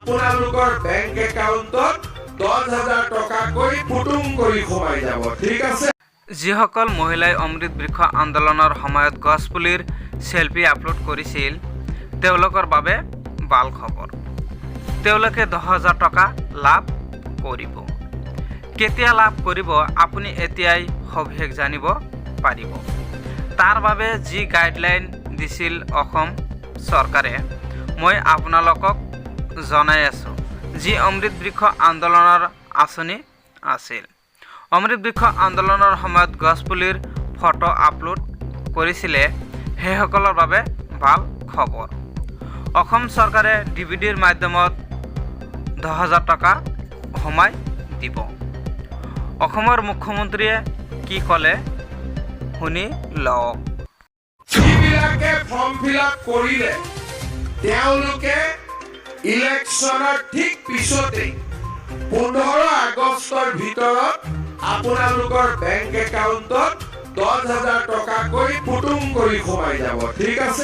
আপোনালোকৰ বেংক একাউণ্টত 10,000 টকাকৈ পুটুং কৰি সোমাই যাব। ঠিক আছে। যিসকল মহিলাই অমৃত বৃক্ষ আন্দোলনৰ সময়ত গছপুলিৰ সেলফি আপলোড কৰিছিল তেওঁলোকৰ বাবে ভাল খবৰ। তেওঁলোকে 10,000 টকা লাভ কৰিব। কেতিয়া লাভ কৰিব আপুনি এতিয়াই সবিশেষ জানিব পাৰিব। তাৰ বাবে যি গাইডলাইন দিছিল অসম চৰকাৰে মই আপোনালোকক জনাই আছোঁ। যি অমৃত বৃক্ষ আন্দোলনৰ আঁচনি আছিল। অমৃত বৃক্ষ আন্দোলনৰ সময়ত গছপুলিৰ ফটো আপলোড কৰিছিলে সেইসকলৰ বাবে ভাল খবৰ। অসম চৰকাৰে ডিভিডিৰ মাধ্যমত 10,000 টকা সোমাই দিব। অসমৰ মুখ্যমন্ত্ৰীয়ে কি ক'লে শুনি লওক। যিবিলাকে ফৰ্ম ফিল-আপ কৰিলে তেওঁলোকে ইলেকশ্যনৰ ঠিক পিছতেই 15 আগষ্টৰ ভিতৰত আপোনালোকৰ বেংক একাউণ্টত 10,000 টকাকৈ পুটুং কৰি সোমাই যাব। ঠিক আছে।